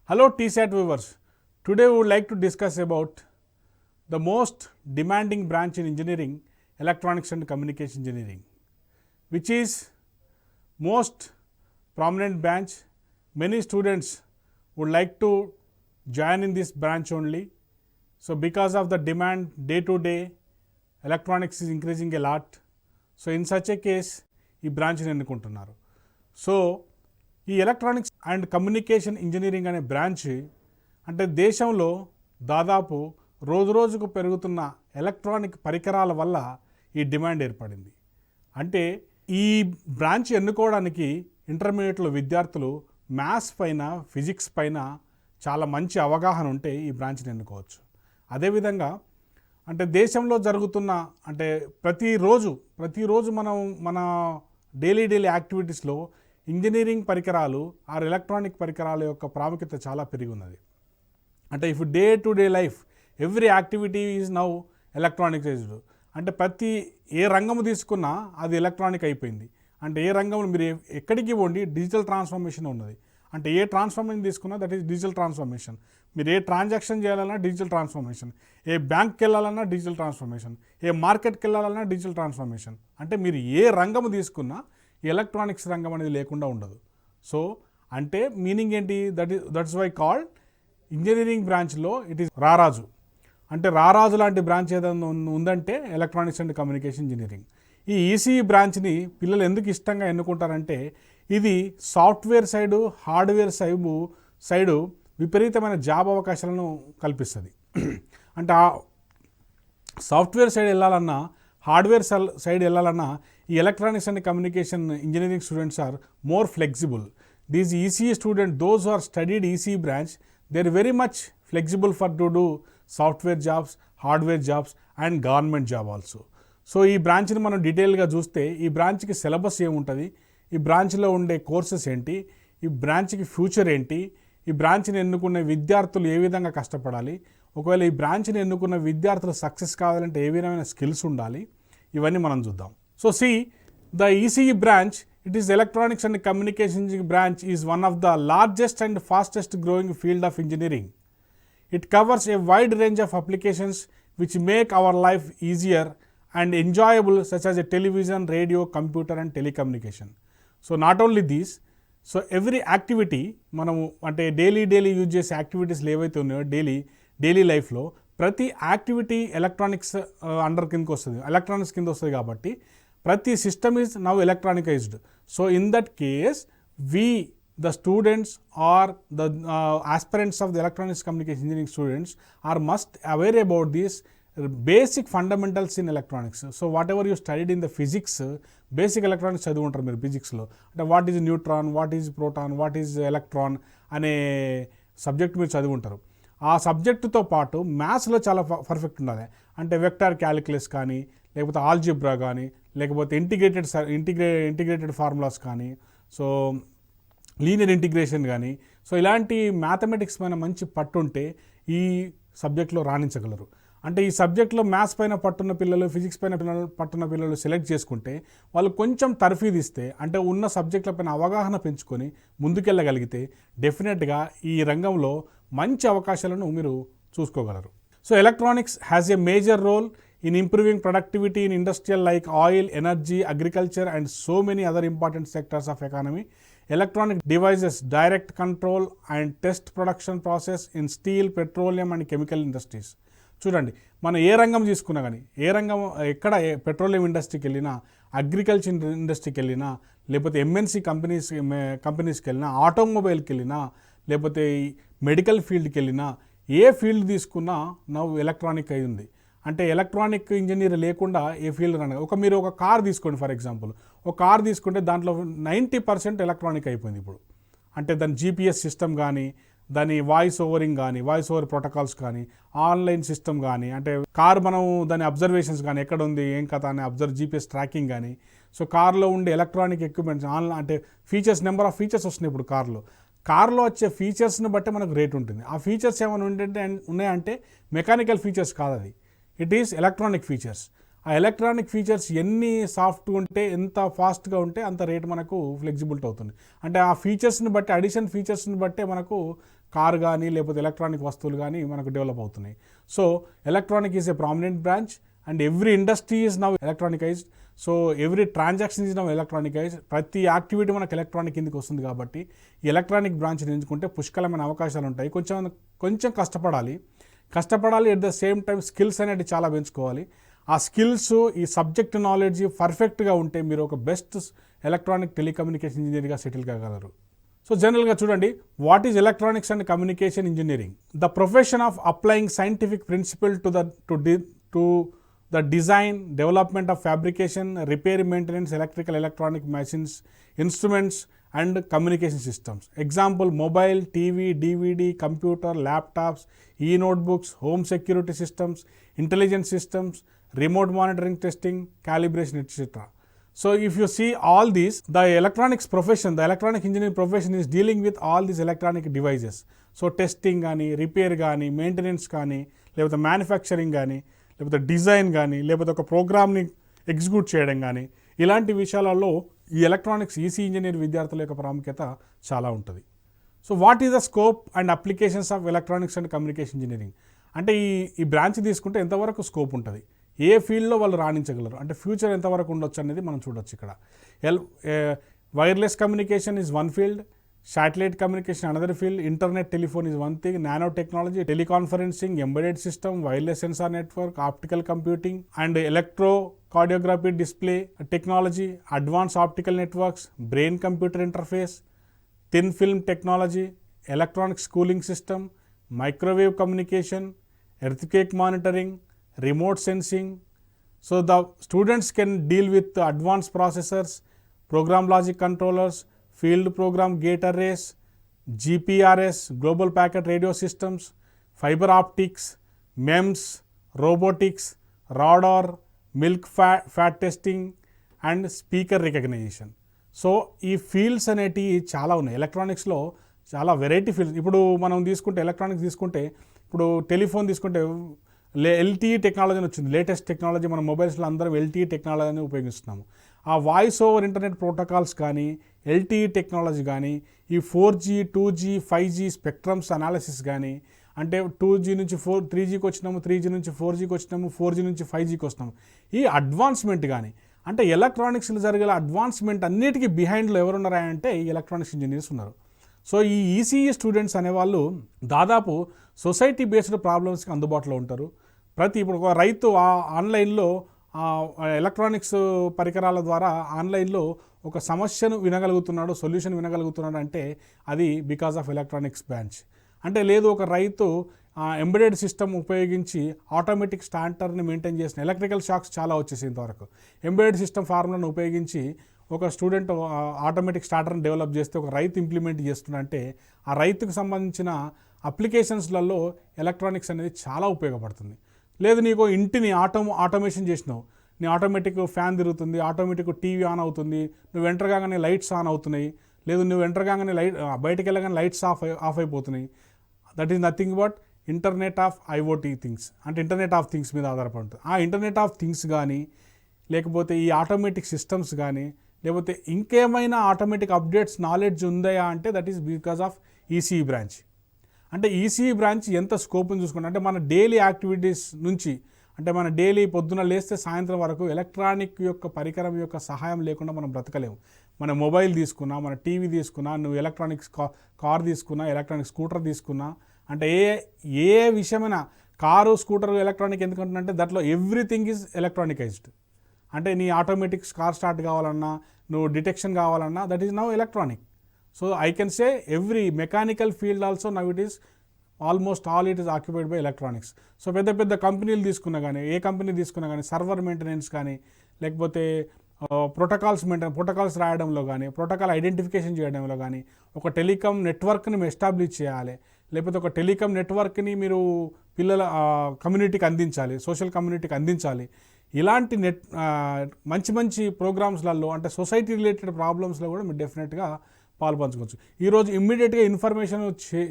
Hello TSAT viewers. Today we would like to discuss about the most demanding branch in engineering, electronics and communication engineering, which is most prominent branch. Many students would like to join in this branch only. So because of the demand day to day, electronics is increasing a lot. So in such a case, ఈ బ్రాంచ్ని ఎన్నుకుంటున్నారు. So ఈ electronics and communication engineering అనే branch అంటే దేశంలో దాదాపు రోజు రోజుకు పెరుగుతున్న electronic పరికరాల వల్ల ఈ డిమాండ్ ఏర్పడింది. అంటే ఈ బ్రాంచ్ ఎన్నుకోవడానికి ఇంటర్మీడియట్లో విద్యార్థులు మ్యాథ్స్ పైన ఫిజిక్స్ పైన చాలా మంచి అవగాహన ఉంటే ఈ బ్రాంచ్ని ఎన్నుకోవచ్చు. అదేవిధంగా అంటే దేశంలో జరుగుతున్న అంటే ప్రతిరోజు మనం మన డైలీ యాక్టివిటీస్లో ఇంజనీరింగ్ పరికరాలు ఆర్ ఎలక్ట్రానిక్ పరికరాల యొక్క ప్రాముఖ్యత చాలా పెరిగి ఉన్నది. అంటే if day to day life every activity is now electronicized. అంటే ప్రతి ఏ రంగము తీసుకున్నా అది ఎలక్ట్రానిక్ అయిపోయింది. అంటే ఏ రంగంలో మీరు ఎక్కడికి పోండి డిజిటల్ ట్రాన్స్ఫర్మేషన్ ఉన్నది. అంటే ఏ ట్రాన్స్ఫర్మేషన్ తీసుకున్నా దట్ ఈస్ డిజిటల్ ట్రాన్స్ఫర్మేషన్. మీరు ఏ ట్రాన్సాక్షన్ చేయాలన్నా డిజిటల్ ట్రాన్స్ఫర్మేషన్, ఏ బ్యాంక్కి వెళ్ళాలన్నా డిజిటల్ ట్రాన్స్ఫర్మేషన్, ఏ మార్కెట్కి వెళ్ళాలన్నా డిజిటల్ ట్రాన్స్ఫర్మేషన్. అంటే మీరు ఏ రంగము తీసుకున్నా ఎలక్ట్రానిక్స్ రంగం అనేది లేకుండా ఉండదు. సో అంటే మీనింగ్ ఏంటి? దట్స్ వై కాల్డ్ ఇంజనీరింగ్ బ్రాంచ్లో ఇట్ ఈస్ రారాజు. అంటే రారాజు లాంటి బ్రాంచ్ ఏదైనా ఉందంటే ఎలక్ట్రానిక్స్ అండ్ కమ్యూనికేషన్ ఇంజనీరింగ్. ఈ ఈసీఈ బ్రాంచ్ని పిల్లలు ఎందుకు ఇష్టంగా ఎన్నుకుంటారంటే ఇది సాఫ్ట్వేర్ సైడు హార్డ్వేర్ సైడు విపరీతమైన జాబ్ అవకాశాలను కల్పిస్తుంది. అంటే ఆ సాఫ్ట్వేర్ సైడ్ వెళ్ళాలన్నా హార్డ్వేర్ సైడ్ వెళ్ళాలన్నా ఈ electronics and communication engineering students are more flexible. These ECE student those are studied ECE branch they are very much flexible for to do software jobs, hardware jobs and government job also. So ఈ బ్రాంచ్ని మనం డీటెయిల్గా చూస్తే ఈ బ్రాంచ్కి syllabus ఏముంటుంది, ఈ బ్రాంచ్లో ఉండే కోర్సెస్ ఏంటి, ఈ బ్రాంచ్కి ఫ్యూచర్ ఏంటి, ఈ బ్రాంచ్ని ఎన్నుకున్న విద్యార్థులు ఏ విధంగా కష్టపడాలి, ఒకవేళ ఈ బ్రాంచ్ని ఎన్నుకున్న విద్యార్థులు సక్సెస్ కావాలంటే ఏ విధమైన స్కిల్స్ ఉండాలి, ఇవన్నీ మనం చూద్దాం. So see the ECE branch it is electronics and communication branch is one of the largest and fastest growing field of engineering. It covers a wide range of applications which make our life easier and enjoyable such as a television, radio, computer and telecommunication. So not only these, so every activity మనము అంటే daily use చేసే activities ఏవైతే ఉన్నాయో daily లైఫ్లో ప్రతి activity electronics under కిందకి వస్తుంది, electronics కింద వస్తుంది. కాబట్టి ప్రతి system is now electronicized. So in that case the students or the aspirants of the electronics communication engineering students are must aware about these basic fundamentals in electronics. So whatever you studied in the physics, basic electronics చదివి ఉంటారు మీరు ఫిజిక్స్లో. అంటే what is neutron, what is proton, what is electron అనే subject మీరు చదివి ఉంటారు. ఆ సబ్జెక్టుతో పాటు మ్యాథ్స్లో చాలా పర్ఫెక్ట్ ఉండాలి. అంటే వెక్టార్ క్యాలిక్యులస్ కానీ, లేకపోతే ఆల్జిబ్రా కానీ, లేకపోతే ఇంటిగ్రేటెడ్ ఫార్ములాస్ కానీ, సో లీనియర్ ఇంటిగ్రేషన్ కానీ, సో ఇలాంటి మ్యాథమెటిక్స్ పైన మంచి పట్టుంటే ఈ సబ్జెక్ట్లో రాణించగలరు. అంటే ఈ సబ్జెక్ట్లో మ్యాథ్స్ పైన పట్టున్న పిల్లలు, ఫిజిక్స్ పైన పట్టున్న పిల్లలు సెలెక్ట్ చేసుకుంటే వాళ్ళు కొంచెం తర్ఫీదు ఇస్తే అంటే ఉన్న సబ్జెక్టుల పైన అవగాహన పెంచుకొని ముందుకెళ్ళగలిగితే డెఫినెట్గా ఈ రంగంలో మంచి అవకాశాలను మీరు చూసుకోగలరు. So electronics has a major role in improving productivity in industrial like oil, energy, agriculture and so many other important sectors of economy. Electronic devices direct control and test production process in steel, petroleum and chemical industries. చూడండి మనం ఏ రంగం తీసుకున్నా కానీ, ఏ రంగం ఎక్కడ petroleum ఇండస్ట్రీకి వెళ్ళినా, agriculture ఇండస్ట్రీకి వెళ్ళినా, లేకపోతే ఎంఎన్సీ కంపెనీస్కి వెళ్ళినా, ఆటోమొబైల్కి వెళ్ళినా, లేకపోతే మెడికల్ ఫీల్డ్కి వెళ్ళినా, ఏ ఫీల్డ్ తీసుకున్నా నవ్వు ఎలక్ట్రానిక్ అయి ఉంది. అంటే ఎలక్ట్రానిక్ ఇంజనీర్ లేకుండా ఏ ఫీల్డ్ రాను. మీరు ఒక కార్ తీసుకోండి, ఫర్ ఎగ్జాంపుల్ ఒక కార్ తీసుకుంటే దాంట్లో 90% ఎలక్ట్రానిక్ అయిపోయింది ఇప్పుడు. అంటే దాని జీపీఎస్ సిస్టమ్ కానీ, దాని వాయిస్ ఓవరింగ్ కానీ, వాయిస్ ఓవర్ ప్రోటోకాల్స్ కానీ, ఆన్లైన్ సిస్టమ్ కానీ, అంటే కార్ మనం దాని అబ్జర్వేషన్స్ కానీ ఎక్కడ ఉంది ఏం కథ అని జీపీఎస్ ట్రాకింగ్ కానీ. సో కార్లో ఉండే ఎలక్ట్రానిక్ ఎక్విప్మెంట్స్ అంటే ఫీచర్స్, నెంబర్ ఆఫ్ ఫీచర్స్ వస్తున్నాయి ఇప్పుడు కార్లో వచ్చే ఫీచర్స్ని బట్టి మనకు రేట్ ఉంటుంది. ఆ ఫీచర్స్ ఏమైనా ఉన్నాయంటే మెకానికల్ ఫీచర్స్ కాదు, అది ఇట్ ఈస్ ఎలక్ట్రానిక్ ఫీచర్స్. ఆ ఎలక్ట్రానిక్ ఫీచర్స్ ఎన్ని సాఫ్ట్గా ఉంటే, ఎంత ఫాస్ట్గా ఉంటే అంత రేట్ మనకు ఫ్లెక్సిబిలిటీ అవుతుంది. అంటే ఆ ఫీచర్స్ని బట్టి, అడిషన్ ఫీచర్స్ని బట్టే మనకు కార్ కానీ లేకపోతే ఎలక్ట్రానిక్ వస్తువులు కానీ మనకు డెవలప్ అవుతున్నాయి. So electronic is a prominent branch and every industry is now electronicized. So every transaction is now electronicized. ప్రతి యాక్టివిటీ మనకు ఎలక్ట్రానిక్ కిందకి వస్తుంది కాబట్టి ఈ ఎలక్ట్రానిక్ బ్రాంచ్ని ఎంచుకుంటే పుష్కలమైన అవకాశాలు ఉంటాయి. కొంచెం కష్టపడాలి at the same time skills అనేవి చాలా పెంచుకోవాలి. ఆ స్కిల్స్ ఈ సబ్జెక్ట్ నాలెడ్జ్ పర్ఫెక్ట్గా ఉంటే మీరు ఒక బెస్ట్ ఎలక్ట్రానిక్ టెలికమ్యూనికేషన్ ఇంజనీర్గా సెటిల్ కాగలరు. సో జనరల్గా చూడండి, what is electronics and communication engineering? The profession of applying scientific principle to the design, development of fabrication, repair, maintenance, electrical, electronic machines, instruments and communication systems. Example, mobile, TV, DVD, computer, laptops, e-notebooks, home security systems, intelligence systems, remote monitoring, testing, calibration, etc. So if you see all these, the electronics profession, the electronic engineering profession is dealing with all these electronic devices. So testing gaani, repair gaani, maintenance gaani, లేకపోతే manufacturing కానీ, లేకపోతే design కానీ, లేకపోతే ఒక ప్రోగ్రామ్ని execute చేయడం కానీ, ఇలాంటి విషయాలలో ఈ ఎలక్ట్రానిక్స్ ఈసీ ఇంజనీర్ విద్యార్థుల యొక్క ప్రాముఖ్యత చాలా ఉంటుంది. So what is the scope and applications of electronics and communication engineering? అంటే ఈ బ్రాంచ్ తీసుకుంటే ఎంతవరకు స్కోప్ ఉంటుంది, ఏ ఫీల్డ్లో వాళ్ళు రాణించగలరు, అంటే ఫ్యూచర్ ఎంతవరకు ఉండొచ్చు అనేది మనం చూడొచ్చు ఇక్కడ. Wireless communication is one field, satellite communication another field, internet telephone is one thing, nanotechnology, teleconferencing, embedded system, wireless sensor network, optical computing and electrocardiography display technology, advanced optical networks, brain computer interface, thin film technology, electronic cooling system, microwave communication, earthquake monitoring, remote sensing. So the students can deal with the advanced processors, program logic controllers, field program gate arrays, GPRS, global packet radio systems, fiber optics, MEMS, robotics, radar, milk fat testing and speaker recognition. So ఈ fields అనేటివి చాలా ఉన్నాయి ఎలక్ట్రానిక్స్లో, చాలా variety fields. ఇప్పుడు మనం తీసుకుంటే electronics తీసుకుంటే, ఇప్పుడు టెలిఫోన్ తీసుకుంటే LTE టెక్నాలజీ అని వచ్చింది, లేటెస్ట్ టెక్నాలజీ. మన మొబైల్స్లో అందరం LTE టెక్నాలజీని ఉపయోగిస్తున్నాము. ఆ వాయిస్ ఓవర్ ఇంటర్నెట్ ప్రోటోకాల్స్ కానీ, LTE టెక్నాలజీ కానీ, ఈ 4G, 2G, 5G spectrums analysis కానీ, అంటే 2G నుంచి 3Gకి వచ్చినాము, 3G నుంచి 4Gకి వచ్చినాము, 4G నుంచి 5Gకి వస్తున్నాము. ఈ అడ్వాన్స్మెంట్ కానీ, అంటే ఎలక్ట్రానిక్స్లో జరిగే అడ్వాన్స్మెంట్ అన్నిటికీ బిహైండ్లో ఎవరు ఉన్నారంటే ఈ ఎలక్ట్రానిక్స్ ఇంజనీర్స్ ఉన్నారు. సో ఈ ఈసీఈ స్టూడెంట్స్ అనేవాళ్ళు దాదాపు సొసైటీ బేస్డ్ ప్రాబ్లమ్స్కి అందుబాటులో ఉంటారు. ఇప్పుడు ఒక రైతు ఆన్లైన్లో ఎలక్ట్రానిక్స్ పరికరాల ద్వారా ఆన్లైన్లో ఒక సమస్యను వినగలుగుతున్నాడు, సొల్యూషన్ వినగలుగుతున్నాడు అంటే అది బికాస్ ఆఫ్ ఎలక్ట్రానిక్స్ బ్రాంచ్. అంటే లేదు, ఒక రైతు ఎంబెడెడ్ సిస్టమ్ ఉపయోగించి ఆటోమేటిక్ స్టార్టర్ని మెయింటైన్ చేసిన, ఎలక్ట్రికల్ షాక్స్ చాలా వచ్చేసి ఇంతవరకు. ఎంబెడెడ్ సిస్టమ్ ఫార్ములాను ఉపయోగించి ఒక స్టూడెంట్ ఆటోమేటిక్ స్టార్టర్ని డెవలప్ చేస్తే ఒక రైతు ఇంప్లిమెంట్ చేస్తున్నాడంటే ఆ రైతుకు సంబంధించిన అప్లికేషన్స్లలో ఎలక్ట్రానిక్స్ అనేది చాలా ఉపయోగపడుతుంది. లేదు, నీకు ఇంటిని ఆటోమేషన్ చేసినావు, నీ ఆటోమేటిక్ ఫ్యాన్ తిరుగుతుంది, ఆటోమేటిక్ టీవీ ఆన్ అవుతుంది, నువ్వు ఎంటర్ కాగానే లైట్స్ ఆన్ అవుతున్నాయి, లేదు నువ్వు ఎంటర్ కాగానే బయటకు వెళ్ళగానే లైట్స్ ఆఫ్ అయిపోతున్నాయి. That is nothing but internet of IoT things, అంటే ఇంటర్నెట్ ఆఫ్ థింగ్స్ మీద ఆధారపడి ఉంటుంది. ఆ ఇంటర్నెట్ ఆఫ్ థింగ్స్ కానీ, లేకపోతే ఈ ఆటోమేటిక్ సిస్టమ్స్ కానీ, లేకపోతే ఇంకేమైనా ఆటోమేటిక్ అప్డేట్స్ నాలెడ్జ్ ఉందా అంటే that is because of ECE branch. అంటే ఈసీఈ బ్రాంచ్ ఎంత స్కోప్ని చూసుకుంటే, అంటే మన డైలీ యాక్టివిటీస్ నుంచి, అంటే మన డైలీ పొద్దున లేస్తే సాయంత్రం వరకు ఎలక్ట్రానిక్ యొక్క పరికరం యొక్క సహాయం లేకుండా మనం బ్రతకలేము. మన మొబైల్ తీసుకున్నా, మన టీవీ తీసుకున్నా, నువ్వు ఎలక్ట్రానిక్స్ కార్ తీసుకున్నా, ఎలక్ట్రానిక్ స్కూటర్ తీసుకున్నా, అంటే ఏ విషయమైనా కారు, స్కూటర్ ఎలక్ట్రానిక్ ఎందుకంటే దాంట్లో ఎవ్రీథింగ్ ఈజ్ ఎలక్ట్రానికైజ్డ్. అంటే నీ ఆటోమేటిక్ కార్ స్టార్ట్ కావాలన్నా, నువ్వు డిటెక్షన్ కావాలన్నా, that is now electronic. So I can say every mechanical field also now it is almost all it is occupied by electronics. So పెద్ద పెద్ద కంపెనీలు తీసుకున్నా కానీ, ఏ కంపెనీ తీసుకున్నా కానీ, సర్వర్ మెయింటెనెన్స్ కానీ, లేకపోతే ప్రోటోకాల్స్ రాయడంలో కానీ, ప్రోటోకాల్ ఐడెంటిఫికేషన్ చేయడంలో కానీ, ఒక టెలికాం నెట్వర్క్ని ఎస్టాబ్లిష్ చేయాలి, లేకపోతే ఒక టెలికాం నెట్వర్క్ని మీరు పిల్లల కమ్యూనిటీకి అందించాలి, సోషల్ కమ్యూనిటీకి అందించాలి. ఇలాంటి మంచి ప్రోగ్రామ్స్లలో, అంటే సొసైటీ రిలేటెడ్ ప్రాబ్లమ్స్లో కూడా మీరు డెఫినెట్గా పాల్పంచుకోవచ్చు. ఈరోజు ఇమ్మీడియట్గా ఇన్ఫర్మేషన్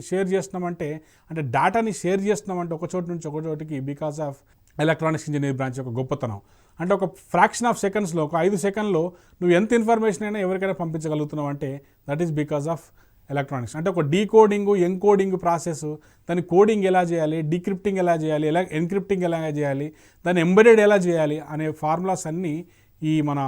షేర్ చేస్తున్నామంటే, అంటే డేటాని షేర్ చేస్తున్నామంటే ఒక చోటు నుంచి ఒక చోటికి because of electronics engineering branch యొక్క గొప్పతనం. అంటే ఒక ఫ్రాక్షన్ ఆఫ్ సెకండ్స్లో, ఒక 5 సెకండ్లో నువ్వు ఎంత ఇన్ఫర్మేషన్ అయినా ఎవరికైనా పంపించగలుగుతున్నావు అంటే that is because of electronics. అంటే ఒక డీకోడింగ్, ఎన్కోడింగ్ ప్రాసెస్, దాని కోడింగ్ ఎలా చేయాలి, డీక్రిప్టింగ్ ఎలా చేయాలి, ఎన్క్రిప్టింగ్ ఎలా చేయాలి, దాన్ని ఎంబెడెడ్ ఎలా చేయాలి అనే ఫార్ములాస్ అన్నీ ఈ మన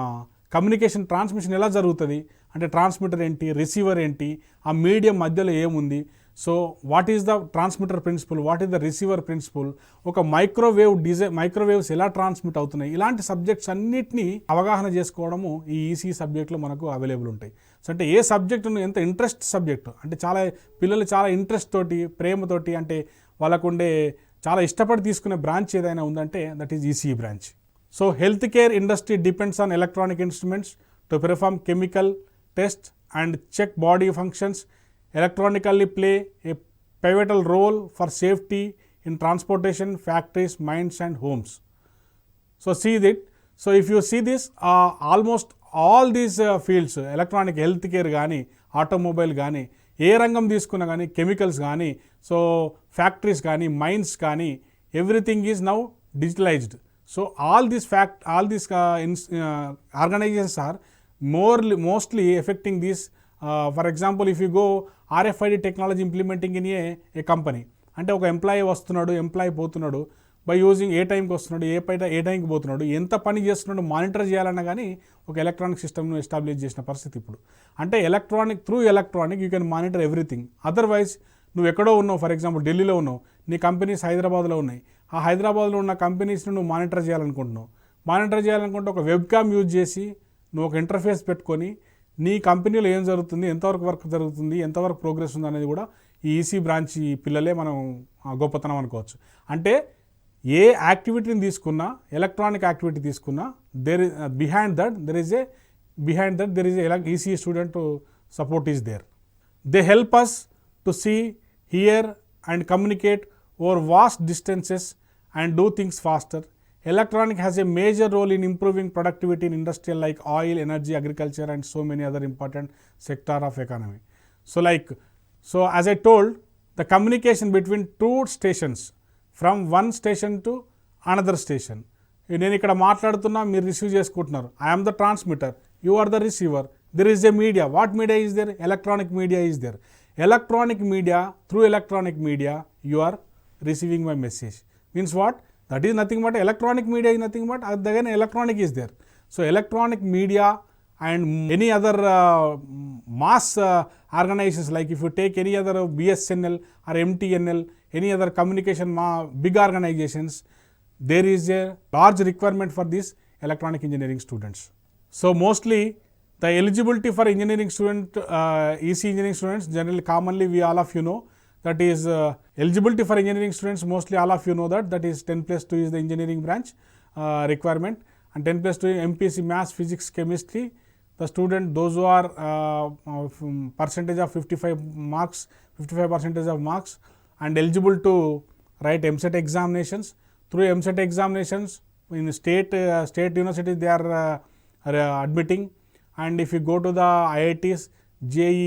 కమ్యూనికేషన్ ట్రాన్స్మిషన్ ఎలా జరుగుతుంది అంటే ట్రాన్స్మిటర్ ఏంటి, రిసీవర్ ఏంటి, ఆ మీడియం మధ్యలో ఏముంది, so what is the transmitter principle, what is the receiver principle, ఒక మైక్రోవేవ్స్ ఎలా ట్రాన్స్మిట్ అవుతున్నాయి, ఇలాంటి సబ్జెక్ట్స్ అన్నిటినీ అవగాహన చేసుకోవడము ఈ ఈసీ సబ్జెక్ట్లో మనకు అవైలబుల్ ఉంటాయి. సో అంటే ఏ సబ్జెక్టును ఎంత ఇంట్రెస్ట్ సబ్జెక్టు అంటే చాలా పిల్లలు చాలా ఇంట్రెస్ట్ తోటి, ప్రేమతోటి, అంటే వాళ్ళకు ఉండే చాలా ఇష్టపడి తీసుకునే బ్రాంచ్ ఏదైనా ఉందంటే that is ECE branch. So health care industry depends on electronic instruments to perform chemical test and check body functions. Electronically play a pivotal role for safety in transportation, factories, mines and homes. So see that. So if you see this, almost all these fields, electronic health care gaani, automobile gaani, ఏ రంగం తీసుకున్నా కానీ, chemicals కానీ, so factories కానీ, mines కానీ, everything is now digitalized. So all these organizations are mostly affecting this. For example, if you go RFID technology implementing in a company, అంటే ఒక employee వస్తున్నాడు, employee పోతున్నాడు, బై యూజింగ్ ఏ టైంకి వస్తున్నాడు, ఏ టైంకి పోతున్నాడు, ఎంత పని చేస్తున్నాడు మానిటర్ చేయాలన్నా కానీ ఒక ఎలక్ట్రానిక్ సిస్టమ్ను ఎస్టాబ్లిష్ చేసిన పరిస్థితి ఇప్పుడు. అంటే through electronic you can monitor everything. Otherwise నువ్వు ఎక్కడో ఉన్నావు, ఫర్ ఎగ్జాంపుల్ ఢిల్లీలో ఉన్నావు, నీ కంపెనీస్ హైదరాబాద్లో ఉన్నాయి, ఆ హైదరాబాద్లో ఉన్న కంపెనీస్ను నువ్వు మానిటర్ చేయాలనుకుంటే ఒక వెబ్కామ్ యూజ్ చేసి నువ్వు ఒక ఇంటర్ఫేస్ పెట్టుకొని నీ కంపెనీలో ఏం జరుగుతుంది, ఎంతవరకు వర్క్ జరుగుతుంది, ఎంతవరకు ప్రోగ్రెస్ ఉంది అనేది కూడా ఈ ఈసీ బ్రాంచ్ పిల్లలే మనం గొప్పతనం అనుకోవచ్చు. అంటే ఏ యాక్టివిటీని తీసుకున్నా, ఎలక్ట్రానిక్ యాక్టివిటీ తీసుకున్నా, behind that there is EC student support is there. They help us to see, hear and communicate over vast distances and do things faster. Electronic has a major role in improving productivity in industrial like oil, energy, agriculture and so many other important sector of economy. So as I told, the communication between two stations from one station to another station. నేను ఇక్కడ మాట్లాడుతున్నా, మీరు receive చేసుకుంటున్నారు. I am the transmitter, you are the receiver. There is a media. What media is there? Electronic media is there. Electronic media, through electronic media, you are receiving my message. Means what? That is nothing but electronic media is nothing but again electronic is there. So electronic media and any other mass organizations, like if you take any other BSNL or MTNL, any other communication big organizations, there is a large requirement for these electronic engineering students. So mostly the eligibility for engineering student, EC engineering students, generally commonly we all of you know, that is eligibility for engineering students, mostly all of you know that is 10+2 is the engineering branch requirement, and 10+2 MPC maths, physics, chemistry. The student, those who are percentage of 55% of marks and eligible to write MCET examinations. Through MCET examinations in state universities they are admitting, and if you go to the IITs, JEE,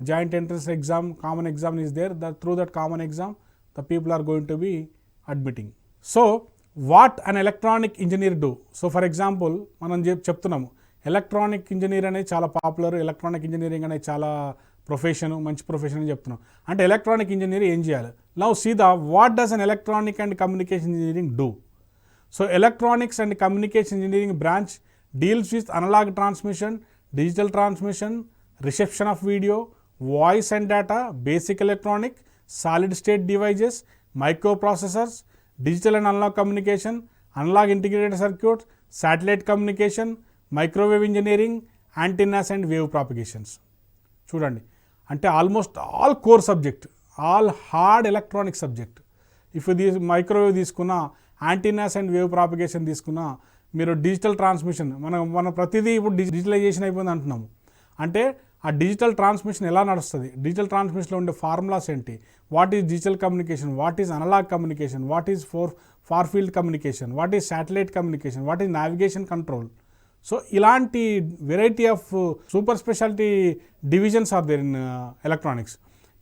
joint entrance exam, common exam is there. Through that common exam, the people are going to be admitting. So, what an electronic engineer do? So, for example, మనం చెప్తున్నాము electronic engineer అనేది చాలా popular, electronic engineering అనేది చాలా మంచి profession అని చెప్తున్నాం. అంటే ఎలక్ట్రానిక్ ఇంజనీర్ ఏం చేయాలి? Now see the what does an electronic and communication engineering do? So electronics and communication engineering branch deals with analog transmission, digital transmission, reception of video, voice and data, basic electronic, solid state devices, microprocessors, digital and analog communication, analog integrated circuits, satellite communication, microwave engineering, antennas and wave propagations. చూడండి, అంటే almost all core subject, all hard electronic subject. If microwave తీసుకున్నా, antennas and wave propagation తీసుకున్నా, మీరు digital transmission, మన ప్రతిదీ ఇప్పుడు digitalisation అయిపోయింది అంటున్నాము. అంటే ఆ డిజిటల్ ట్రాన్స్మిషన్ ఎలా నడుస్తుంది, డిజిటల్ ట్రాన్స్మిషన్లో ఉండే ఫార్ములాస్ ఏంటి, what is digital communication, what is analog communication, what is far field communication, what is satellite communication, what is navigation control. So ఇలాంటి variety of super speciality divisions are there in electronics.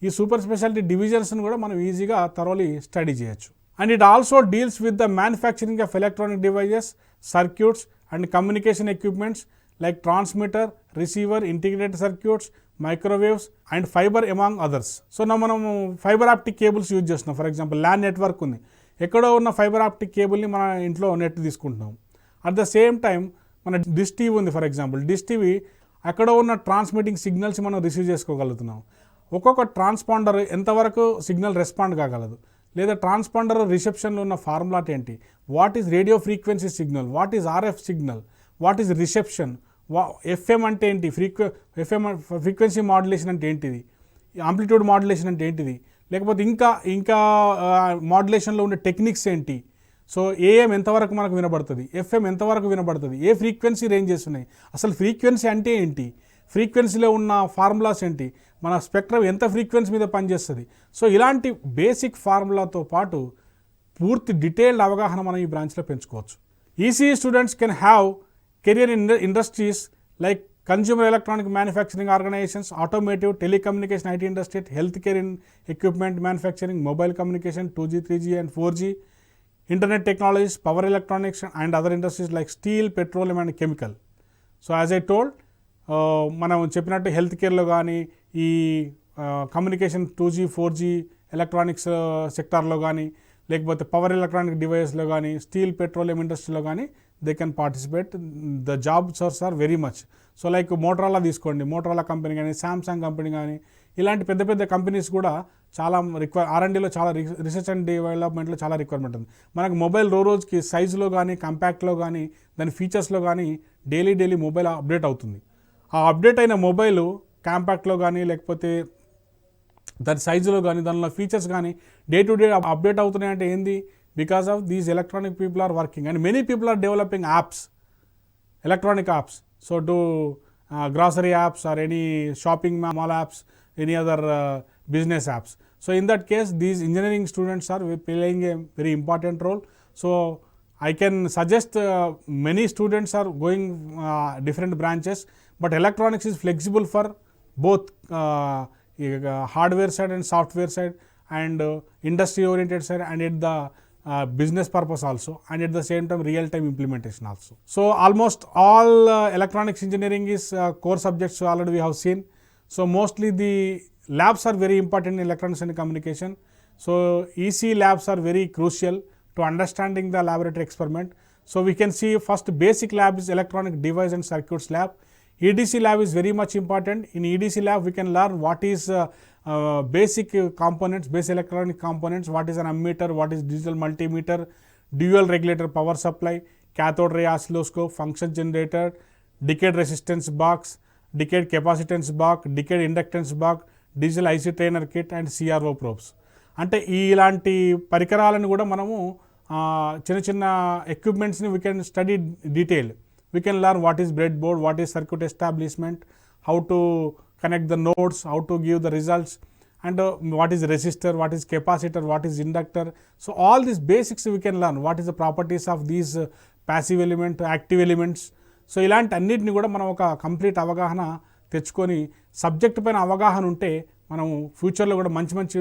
ఈ super speciality డివిజన్స్ని కూడా మనం ఈజీగా thoroughly study చేయొచ్చు. And it also deals with the manufacturing of electronic devices, circuits and communication equipments like transmitter, receiver, integrated circuits, microwaves and fibre among others. So మనము fibre optic cables use చేస్తున్నాం. For example LAN network ఉంది, ఎక్కడో ఉన్న fibre optic కేబుల్ని మన ఇంట్లో net తీసుకుంటున్నాం. At the same time మన dish TV ఉంది, ఫర్ ఎగ్జాంపుల్ డిష్ టీవీ ఎక్కడో ఉన్న ట్రాన్స్మిటింగ్ సిగ్నల్స్ మనం రిసీవ్ చేసుకోగలుగుతున్నాం. ఒక్కొక్క ట్రాన్స్పాండర్ ఎంతవరకు సిగ్నల్ రెస్పాండ్ కాగలదు, లేదా ట్రాన్స్పాండర్ రిసెప్షన్లో ఉన్న ఫార్ములాట్ ఏంటి, what is radio frequency signal, what is RF signal, what is reception, FM అంటే ఏంటి, ఎఫ్ఎం ఫ్రీక్వెన్సీ మాడ్యులేషన్ అంటే ఏంటిది, ఆంప్లిట్యూడ్ మాడ్యులేషన్ అంటే ఏంటిది, లేకపోతే ఇంకా మాడ్యులేషన్లో ఉండే టెక్నిక్స్ ఏంటి. సో ఏఎం ఎంతవరకు మనకు వినబడుతుంది, ఎఫ్ఎం ఎంతవరకు వినబడుతుంది, ఏ ఫ్రీక్వెన్సీ రేంజెస్ ఉన్నాయి, అసలు ఫ్రీక్వెన్సీ అంటే ఏంటి, ఫ్రీక్వెన్సీలో ఉన్న ఫార్ములాస్ ఏంటి, మన స్పెక్ట్రమ్ ఎంత ఫ్రీక్వెన్సీ మీద పనిచేస్తుంది. సో ఇలాంటి బేసిక్ ఫార్ములాతో పాటు పూర్తి డీటెయిల్డ్ అవగాహన మనం ఈ బ్రాంచ్లో పెంచుకోవచ్చు. ECE students can have career in industries like consumer electronic manufacturing organisations, automotive, telecommunication, IT industry, health care in equipment manufacturing, mobile communication, 2G, 3G and 4G, internet technologies, power electronics and other industries like steel, petroleum and chemical. So as I told, మనం చెప్పినట్టు health కేర్లో కానీ ఈ communication 2G, 4G electronics సెక్టార్లో కానీ, లేకపోతే power electronic డివైస్లో కానీ, steel, petroleum ఇండస్ట్రీలో కానీ they can participate. The job source are very much. So like Motorola తీసుకోండి, మోటరోలా కంపెనీ కానీ, శాంసంగ్ కంపెనీ కానీ, ఇలాంటి పెద్ద పెద్ద కంపెనీస్ కూడా చాలా R&Dలో చాలా రీసెర్చ్ అండ్ డెవలప్మెంట్లో చాలా రిక్వైర్మెంట్ ఉంది. మనకు మొబైల్ రోజుకి సైజులో కానీ, కంపాక్ట్లో కానీ, దాని ఫీచర్స్లో కానీ డైలీ మొబైల్ అప్డేట్ అవుతుంది. ఆ అప్డేట్ అయిన మొబైల్ కాంపాక్ట్లో కానీ, లేకపోతే దాని సైజులో కానీ, దానిలో ఫీచర్స్ కానీ డే టు డే అప్డేట్ అవుతున్నాయంటే ఏంది, because of these electronic people are working and many people are developing apps, electronic apps. So do grocery apps or any shopping mall apps, any other business apps. So in that case, these engineering students are playing a very important role. So I can suggest many students are going different branches, but electronics is flexible for both hardware side and software side and industry oriented side and at the business purpose also, and at the same time real time implementation also. So almost all electronics engineering is core subjects already we have seen. So mostly the labs are very important in electronics and communication. So EC labs are very crucial to understanding the laboratory experiment. So we can see first basic lab is electronic device and circuits lab. EDC lab is very much important. In EDC lab we can learn what is basic components, basic electronic components, what is an ammeter, what is digital multimeter, dual regulator power supply, cathode ray oscilloscope, function generator, decade resistance box, decade capacitance box, decade inductance box, digital IC trainer kit and CRO probes. అంటే ఇలాంటి పరికరాలను కూడా మనము చిన్న ఎక్విప్మెంట్స్ని we can study detail. We can learn what is breadboard, what is circuit establishment, how to connect the nodes, how to give the results, and what is resistor, what is capacitor, what is inductor. So all these basics we can learn. What is the properties of these passive element, active elements. So ఇలాంటి అన్నిటిని కూడా మనం ఒక complete అవగాహన తెచ్చుకొని subject పైన అవగాహన ఉంటే మనం ఫ్యూచర్లో కూడా మంచి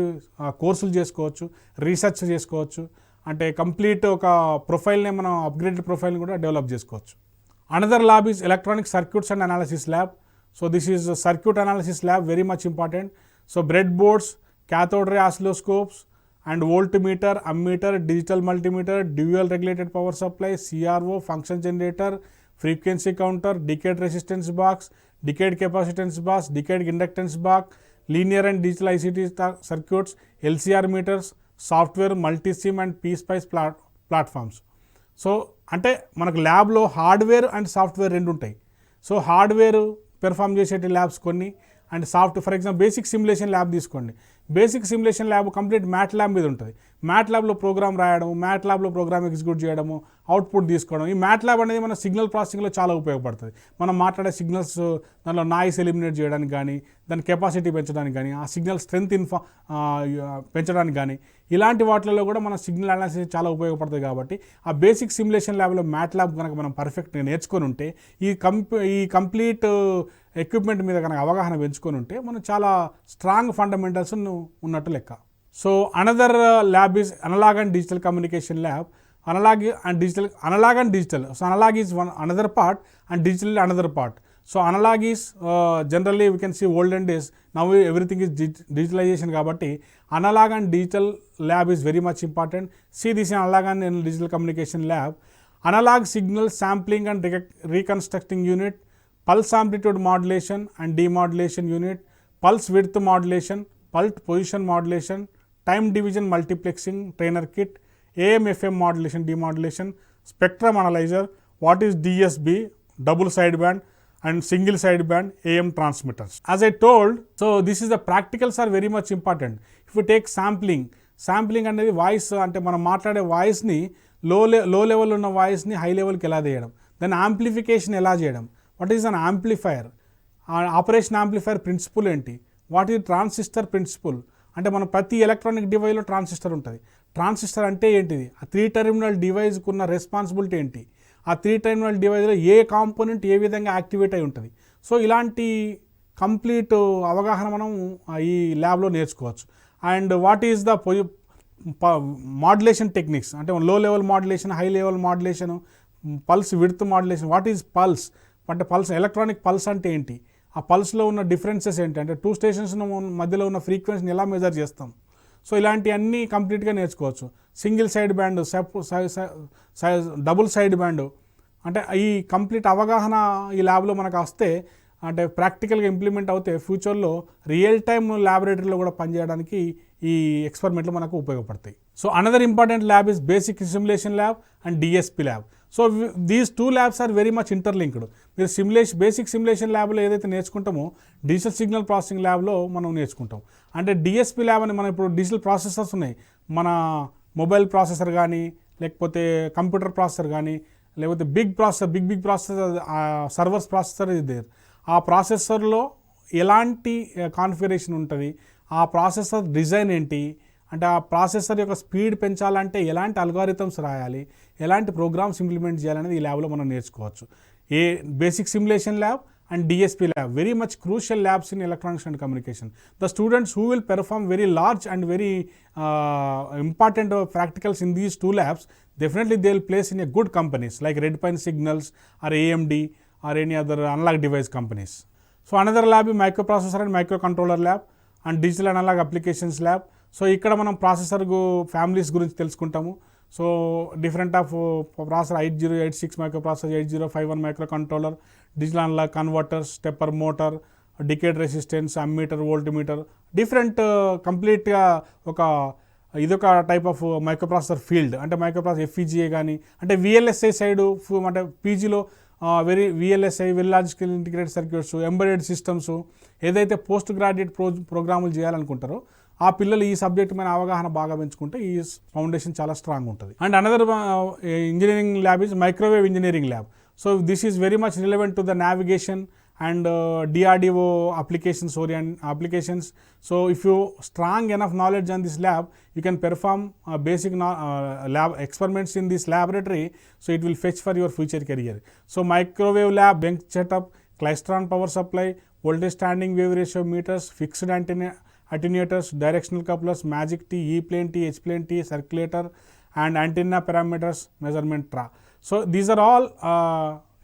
కోర్సులు చేసుకోవచ్చు, రీసెర్చ్ చేసుకోవచ్చు. అంటే కంప్లీట్ ఒక ప్రొఫైల్ని మనం అప్గ్రేడెడ్ ప్రొఫైల్ని కూడా డెవలప్ చేసుకోవచ్చు. Another lab is electronic circuits and analysis lab. So this is a circuit analysis lab, very much important. So breadboards, cathode ray oscilloscopes and voltmeter, ammeter, digital multimeter, dual regulated power supply, CRO, function generator, frequency counter, decade resistance box, decade capacitance box, decade inductance box, linear and digital ICT circuits, LCR meters, software, multi-sim and PSpice platforms. So అంటే మనకు ల్యాబ్లో hardware and software రెండు ఉంటాయి. So hardware perform చేసేటి labs కొన్ని and for example basic simulation lab తీసుకోండి. Basic simulation lab complete MATLAB మీద ఉంటుంది. మ్యాట్ ల్యాబ్లో ప్రోగ్రామ్ రాయడం, మ్యాట్ ల్యాబ్లో ప్రోగ్రామ్ ఎగ్జిక్యూట్ చేయడము, అవుట్పుట్ తీసుకోవడం. ఈ మ్యాట్ ల్యాబ్ అనేది మన సిగ్నల్ ప్రాసెసింగ్లో చాలా ఉపయోగపడుతుంది. మనం మాట్లాడే సిగ్నల్స్ దానిలో నాయిస్ ఎలిమినేట్ చేయడానికి కానీ, దాని కెపాసిటీ పెంచడానికి కానీ, ఆ సిగ్నల్ స్ట్రెంత్ పెంచడానికి కానీ, ఇలాంటి వాటిల్లో కూడా మన సిగ్నల్ అనాలిసిస్ చాలా ఉపయోగపడుతుంది. కాబట్టి ఆ బేసిక్ సిమ్యులేషన్ ల్యాబ్లో మ్యాట్ ల్యాబ్ కనుక మనం పర్ఫెక్ట్గా నేర్చుకొని ఉంటే, ఈ కంప్లీట్ ఎక్విప్మెంట్ మీద కనుక అవగాహన పెంచుకొని ఉంటే మనం చాలా స్ట్రాంగ్ ఫండమెంటల్స్ ఉన్నట్టు లెక్క. So another lab is analog and digital communication lab. Analog and digital. So analog is one another part and digital another part. So analog is generally we can see olden days. Now everything is digitalization kabatti analog and digital lab is very much important. See this in analog and digital communication lab. Analog signal sampling and reconstructing unit, pulse amplitude modulation and demodulation unit, pulse width modulation, pulse position modulation, time division multiplexing trainer kit, AM FM modulation demodulation, spectrum analyzer, what is DSB, double sideband and single sideband AM transmitters. As I told, so this is the practicals are very much important. If you take sampling అనేది voice అంటే మనం మాట్లాడే వాయిస్ని లో level ఉన్న వాయిస్ని high లెవెల్కి ఎలా తీయడం, దాని యాంప్లిఫికేషన్ ఎలా చేయడం, what is an amplifier, operation amplifier principle ఏంటి, వాట్ ఈజ్ ట్రాన్సిస్టర్ ప్రిన్సిపల్, అంటే మన ప్రతి ఎలక్ట్రానిక్ డివైస్లో ట్రాన్సిస్టర్ ఉంటుంది. ట్రాన్సిస్టర్ అంటే ఏంటిది, ఆ 3 టెర్మినల్ డివైస్కి ఉన్న రెస్పాన్సిబిలిటీ ఏంటి, ఆ 3 టెర్మినల్ డివైస్లో ఏ కాంపోనెంట్ ఏ విధంగా యాక్టివేట్ అయి ఉంటుంది. సో ఇలాంటి కంప్లీట్ అవగాహన మనం ఈ ల్యాబ్లో నేర్చుకోవచ్చు. And what is the modulation techniques, అంటే లో level modulation, high level modulation, pulse width modulation, what is pulse అంటే పల్స్, ఎలక్ట్రానిక్ పల్స్ అంటే ఏంటి, ఆ పల్స్లో ఉన్న డిఫరెన్సెస్ ఏంటి, అంటే 2 స్టేషన్స్ మధ్యలో ఉన్న ఫ్రీక్వెన్సీని ఎలా మెజర్ చేస్తాం. సో ఇలాంటివన్నీ కంప్లీట్గా నేర్చుకోవచ్చు. Single side band, double side band, అంటే ఈ కంప్లీట్ అవగాహన ఈ ల్యాబ్లో మనకు వస్తే, అంటే ప్రాక్టికల్గా ఇంప్లిమెంట్ అవుతే ఫ్యూచర్లో రియల్ టైమ్ ల్యాబొరేటరీలో కూడా పనిచేయడానికి ఈ ఎక్స్పెరిమెంట్లు మనకు ఉపయోగపడతాయి. So another important lab is basic simulation lab and DSP lab. So these 2 labs are very much interlinked. మీరు బేసిక్ సిమ్యులేషన్ ల్యాబ్లో ఏదైతే నేర్చుకుంటామో డిజిటల్ సిగ్నల్ ప్రాసెసింగ్ ల్యాబ్లో మనం నేర్చుకుంటాం. అంటే డిఎస్పి ల్యాబ్ అని మనం ఇప్పుడు డిజిటల్ ప్రాసెసర్స్ ఉన్నాయి, మన మొబైల్ ప్రాసెసర్ కానీ, లేకపోతే కంప్యూటర్ ప్రాసెసర్ కానీ, లేకపోతే బిగ్ ప్రాసెసర్ సర్వర్స్ ప్రాసెసర్ ఇది దేర్. ఆ ప్రాసెసర్లో ఎలాంటి కాన్ఫిగరేషన్ ఉంటుంది, ఆ ప్రాసెసర్ డిజైన్ ఏంటి, అంటే ఆ ప్రాసెసర్ యొక్క స్పీడ్ పెంచాలంటే ఎలాంటి అల్గారిథమ్స్ రాయాలి, ఎలాంటి ప్రోగ్రామ్స్ ఇంప్లిమెంట్ చేయాలనేది ఈ ల్యాబ్లో మనం నేర్చుకోవచ్చు. Basic simulation lab and DSP lab, very much crucial labs in electronics and communication. The students who will perform very large and very important practicals in these 2 labs, definitely they will place in a good companies like Redpine Signals or AMD or any other analog device companies. So another lab is microprocessor and microcontroller lab and digital analog applications lab. So ఇక్కడ మనం processor families గురించి తెలుసుకుంటాము. So different of processor 8086 microprocessor, 8051 microcontroller, digital analog converters, stepper motor, decade resistance, ammeter, voltmeter, different కంప్లీట్గా ఇదొక type of microprocessor field. అంటే microprocessor FPGA కానీ, అంటే VLSI side, అంటే పీజీలో VLSI very large scale integrated circuits, embedded systems, ఏదైతే post graduate ప్రోగ్రాములు చేయాలనుకుంటారో ఆ పిల్లలు ఈ సబ్జెక్ట్ మీద అవగాహన బాగా పెంచుకుంటే ఈ ఫౌండేషన్ చాలా స్ట్రాంగ్ ఉంటుంది. And another engineering lab is microwave engineering lab. So this is very much relevant to the navigation and DRDO applications. So if you strong enough knowledge on this lab, you can perform basic lab experiments in this laboratory, so it will fetch for your future career. So microwave lab, bench setup, klystron power supply, voltage standing wave ratio meters, fixed antenna attenuators, directional couplers, magic T, E plane T, H plane T, circulator and antenna parameters measurement tra. So these are all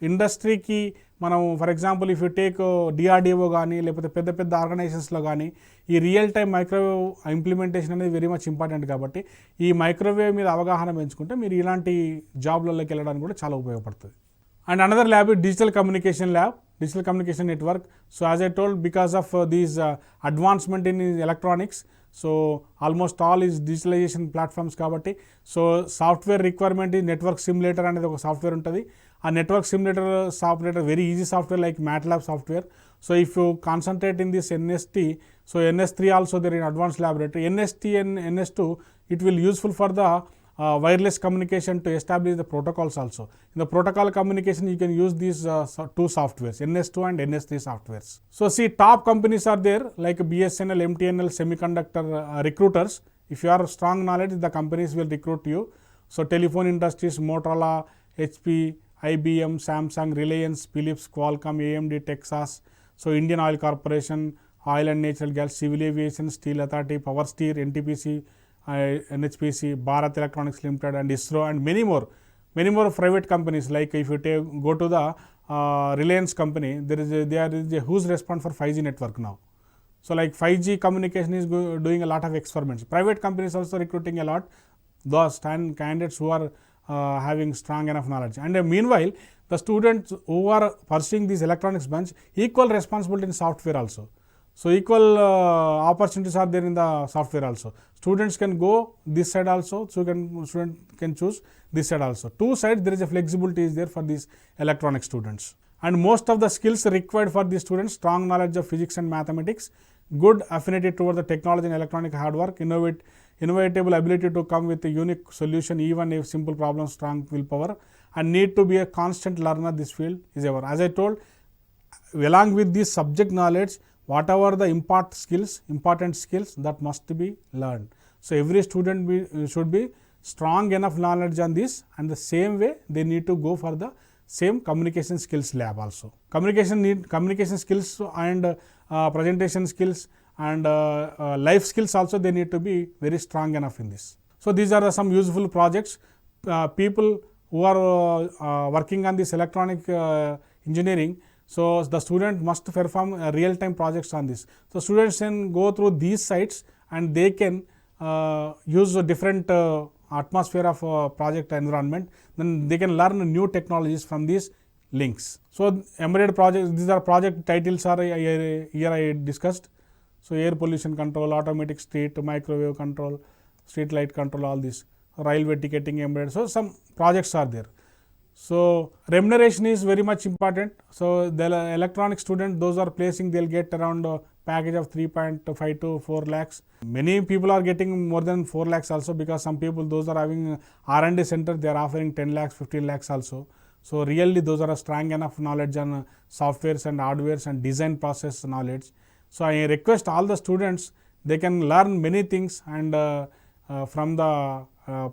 ఇండస్ట్రీకి మనం for example if you take DRDO కానీ, లేకపోతే పెద్ద పెద్ద ఆర్గనైజేషన్స్లో కానీ ఈ real time microwave implementation అనేది very much important. కాబట్టి ఈ మైక్రోవేవ్ మీద అవగాహన పెంచుకుంటే మీరు ఇలాంటి జాబ్లలోకి వెళ్ళడానికి కూడా చాలా ఉపయోగపడుతుంది. And another lab digital communication lab, digital communication network. So as I told, because of these advancement in electronics, so almost all is digitalization platforms kabatti, so software requirement is network simulator అనేది ఒక software ఉంటుంది. ఆ network simulator software very easy software like MATLAB software. So if you concentrate in this NST, so NS3 also there in advanced laboratory, NST and NS2 it will useful for the wireless communication to establish the protocols also. In the protocol communication you can use these 2 softwares, NS2 and NS3 softwares. So see, top companies are there like BSNL, MTNL, semiconductor recruiters. If you are strong knowledge, the companies will recruit you. So telephone industries, Motorola, HP, IBM, Samsung, Reliance, Philips, Qualcomm, AMD, Texas. So Indian Oil Corporation, Oil and Natural Gas, Civil Aviation, Steel Authority, Power Steer, NTPC, NHPC, Bharat Electronics Limited and ISRO and many more private companies. Like if you go to the Reliance company, there is a huge response for 5G network now. So like 5G communication is doing a lot of experiments. Private companies also recruiting a lot those candidates who are having strong enough knowledge. And meanwhile, the students who are pursuing this electronics branch, equal responsibility in software also. So equal opportunities are there in the software also. Students can go this side also, so student can choose this side also. Two sides there is a flexibility is there for these electronic students. And most of the skills required for these students, strong knowledge of physics and mathematics, good affinity toward the technology and electronic hard work, innovatable ability to come with a unique solution even if simple problems, strong willpower, and need to be a constant learner. This field is ever. As I told, along with this subject knowledge, whatever the important skills that must be learned. So every student should be strong enough knowledge on this, and the same way they need to go for the same communication skills lab also. Communication skills and presentation skills and life skills also, they need to be very strong enough in this. So these are some useful projects. People who are working on this electronic engineering, so the student must perform real time projects on this. So students can go through these sites and they can use a different atmosphere of project environment, then they can learn new technologies from these links. So embedded projects, these are project titles are here I discussed. So air pollution control, automatic street, microwave control, street light control, all this, railway ticketing embedded. So some projects are there. So remuneration is very much important. So the electronic student, those are placing, they'll get around a package of 3.5 to 4 lakhs. Many people are getting more than 4 lakhs also, because some people, those are having R&D center, they are offering 10 lakhs, 15 lakhs also. So really those are a strong enough knowledge on softwares and hardwares and design process knowledge. So I request all the students, they can learn many things and from the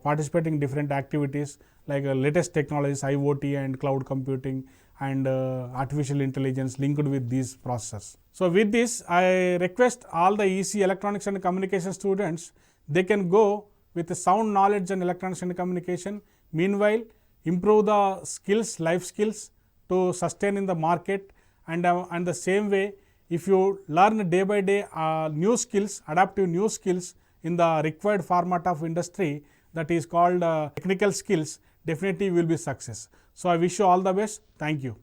participating different activities like latest technologies, IoT and cloud computing and artificial intelligence linked with these processors. So with this, I request all the EC electronics and communication students, they can go with a sound knowledge in electronics and communication. Meanwhile, improve the skills, life skills to sustain in the market, and the same way, if you learn day by day new skills, adaptive new skills in the required format of industry, that is called technical skills, definitely you will be success. So I wish you all the best. Thank you.